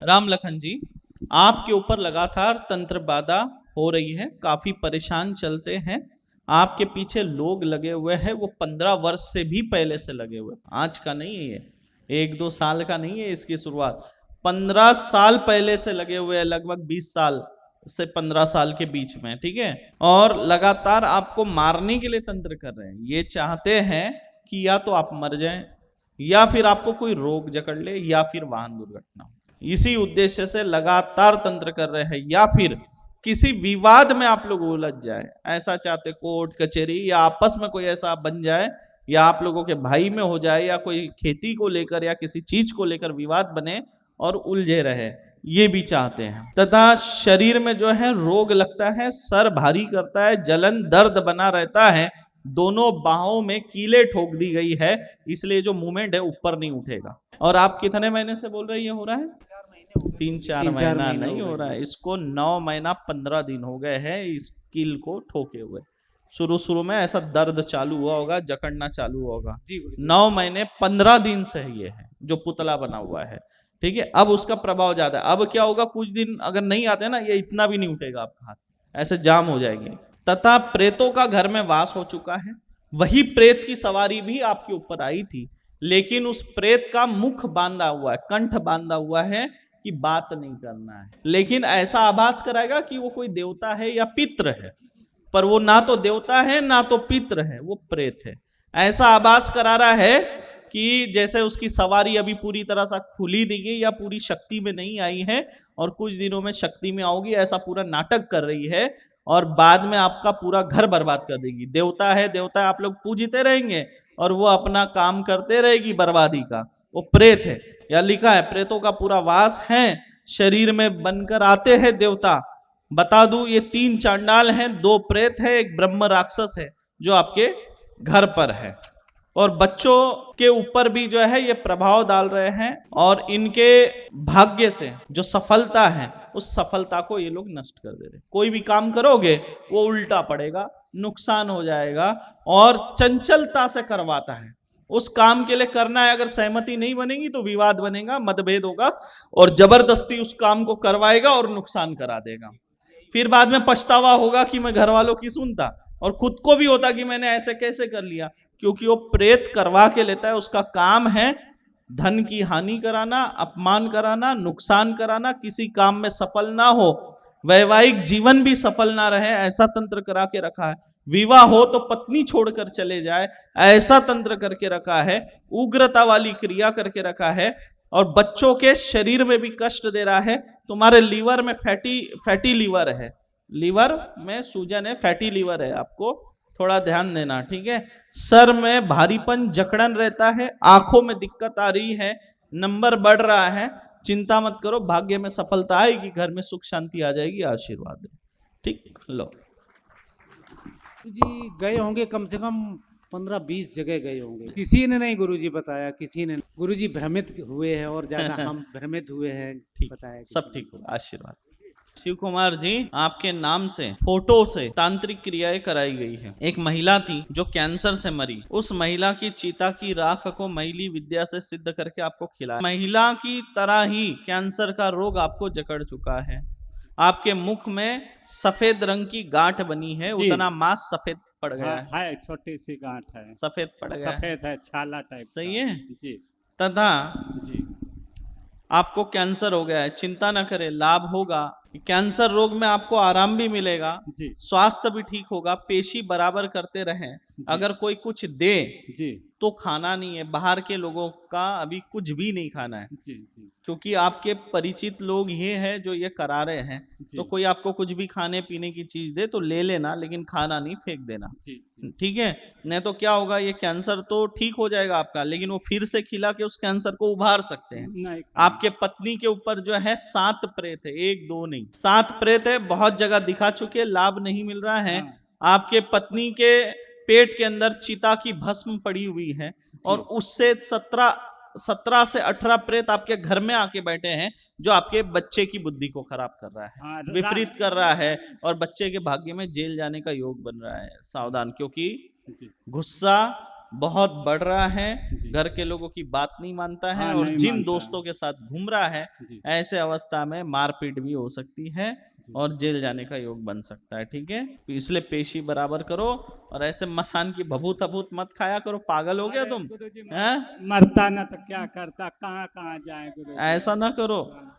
राम लखन जी, आपके ऊपर लगातार तंत्र बाधा हो रही है, काफी परेशान चलते हैं। आपके पीछे लोग लगे हुए हैं, वो 15 वर्ष से भी पहले से लगे हुए, आज का नहीं है ये, 1-2 साल का नहीं है इसकी शुरुआत, 15 साल पहले से लगे हुए हैं, लगभग 20 साल से 15 साल के बीच में, ठीक है। और लगातार आपको मारने के लिए तंत्र कर रहे हैं। ये चाहते हैं कि या तो आप मर जाएं, या फिर आपको कोई रोग जकड़ ले, या फिर वाहन दुर्घटना हो। इसी उद्देश्य से लगातार तंत्र कर रहे हैं, या फिर किसी विवाद में आप लोग उलझ जाए, ऐसा चाहते, कोर्ट कचहरी या आपस में कोई ऐसा बन जाए, या आप लोगों के भाई में हो जाए, या कोई खेती को लेकर या किसी चीज को लेकर विवाद बने और उलझे रहे, ये भी चाहते हैं। तथा शरीर में जो है रोग लगता है, सर भारी करता है, जलन दर्द बना रहता है, दोनों बाहों में कीले ठोक दी गई है, इसलिए जो मूवमेंट है ऊपर नहीं उठेगा। और आप कितने महीने से बोल रहे हैं ये हो रहा है? 3-4 महीना नहीं हो रहा है, इसको 9 महीना 15 दिन हो गए हैं इस कील को ठोके हुए। शुरू शुरू में ऐसा दर्द चालू हुआ होगा, जकड़ना चालू हुआ होगा। 9 महीने 15 दिन से ये है जो पुतला बना हुआ है, ठीक है। अब उसका प्रभाव ज्यादा है। अब क्या होगा, कुछ दिन अगर नहीं आते ना, ये इतना भी नहीं उठेगा आपका हाथ, ऐसे जाम हो जाएंगे। तथा प्रेतों का घर में वास हो चुका है। वही प्रेत की सवारी भी आपके ऊपर आई थी, लेकिन उस प्रेत का मुख बांधा हुआ है, कंठ बांधा हुआ है कि बात नहीं करना है, लेकिन ऐसा आभास कराएगा कि वो कोई देवता है या पितृ है, पर वो ना तो देवता है ना तो पितृ है, वो प्रेत है। ऐसा आभास करा रहा है कि जैसे उसकी सवारी अभी पूरी तरह से खुली नहीं है या पूरी शक्ति में नहीं आई है, और कुछ दिनों में शक्ति में आओगी, ऐसा पूरा नाटक कर रही है, और बाद में आपका पूरा घर बर्बाद कर देगी। देवता है, देवता है, आप लोग पूजते रहेंगे और वो अपना काम करते रहेगी बर्बादी का। वो प्रेत है, या लिखा है प्रेतों का पूरा वास है, शरीर में बनकर आते हैं देवता। बता दूं, ये 3 चांडाल हैं, 2 प्रेत है, एक ब्रह्म राक्षस है जो आपके घर पर है। और बच्चों के ऊपर भी जो है ये प्रभाव डाल रहे हैं, और इनके भाग्य से जो सफलता है, उस सफलता को ये लोग नष्ट कर दे रहे। कोई भी काम करोगे वो उल्टा पड़ेगा, नुकसान हो जाएगा, और चंचलता से करवाता है। उस काम के लिए करना है, अगर सहमति नहीं बनेगी तो विवाद बनेगा, मतभेद होगा, और जबरदस्ती उस काम को करवाएगा और नुकसान करा देगा। फिर बाद में पछतावा होगा कि मैं घर वालों की सुनता, और खुद को भी होता कि मैंने ऐसे कैसे कर लिया, क्योंकि वो प्रेत करवा के लेता है। उसका काम है धन की हानि कराना, अपमान कराना, नुकसान कराना, किसी काम में सफल ना हो, वैवाहिक जीवन भी सफल ना रहे, ऐसा तंत्र करा के रखा है। विवाह हो तो पत्नी छोड़कर चले जाए, ऐसा तंत्र करके रखा है। उग्रता वाली क्रिया करके रखा है, और बच्चों के शरीर में भी कष्ट दे रहा है। तुम्हारे लीवर में फैटी लीवर है, लीवर में सूजन है, फैटी लीवर है, आपको थोड़ा ध्यान देना, ठीक है। सर में भारीपन, जकड़न रहता है, आंखों में दिक्कत आ रही है, नंबर बढ़ रहा है। चिंता मत करो, भाग्य में सफलता आएगी, घर में सुख शांति आ जाएगी, आशीर्वाद है, ठीक। लो जी, गए होंगे कम से कम 15-20 जगह गए होंगे, किसी ने नहीं गुरुजी बताया, किसी ने। गुरुजी भ्रमित हुए हैं, और ज्यादा हम भ्रमित हुए हैं, बताया सब ठीक होगा, आशीर्वाद। शिव कुमार जी, आपके नाम से फोटो से तांत्रिक क्रियाएं कराई गई है। एक महिला थी जो कैंसर से मरी, उस महिला की चिता की राख को मैली विद्या से सिद्ध करके आपको खिलाया। महिला की तरह ही कैंसर का रोग आपको जकड़ चुका है। आपके मुख में सफेद रंग की गांठ बनी है, उतना मांस सफेद पड़ गया है, छोटी सी गांठ है, सफेद पड़ गया, सफेद है, छाला टाइप, सही है जी। तथा जी, आपको कैंसर हो गया है, चिंता ना करें, लाभ होगा। कैंसर रोग में आपको आराम भी मिलेगा, जी, स्वास्थ्य भी ठीक होगा, पेशी बराबर करते रहें। अगर कोई कुछ दे जी, तो खाना नहीं है, बाहर के लोगों का अभी कुछ भी नहीं खाना है, जी, जी, क्योंकि आपके परिचित लोग ये हैं जो ये करा रहे हैं। तो कोई आपको कुछ भी खाने पीने की चीज दे तो ले लेना, लेकिन खाना नहीं, फेंक देना, जी, जी। ठीक है। नहीं तो क्या होगा, ये कैंसर तो ठीक हो जाएगा आपका, लेकिन वो फिर से खिला के उस कैंसर को उभार सकते हैं। नहीं, आपके पत्नी के ऊपर जो है 7 प्रेत है, 1-2 नहीं, 7 प्रेत है, बहुत जगह दिखा चुके, लाभ नहीं मिल रहा है। आपके पत्नी के पेट के अंदर चिता की भस्म पड़ी हुई है, और उससे 17 से 18 प्रेत आपके घर में आके बैठे हैं, जो आपके बच्चे की बुद्धि को खराब कर रहा है, विपरीत कर रहा है, और बच्चे के भाग्य में जेल जाने का योग बन रहा है। सावधान, क्योंकि गुस्सा, बहुत बढ़ रहा है, जी। घर के लोगों की बात नहीं मानता है हाँ, और नहीं जिन मानता दोस्तों के साथ घूम रहा है, जी ऐसे अवस्था में मारपीट भी हो सकती है जी। और जेल जाने का योग बन सकता है। ठीक है, तो इसलिए पेशी बराबर करो और ऐसे मसान की भभूत अभूत मत खाया करो। पागल हो गया अरे तुम? गुरुजी हैं? मरता ना तो क्या करता, कहाँ कहाँ जाए गुरुजी। ऐसा ना करो।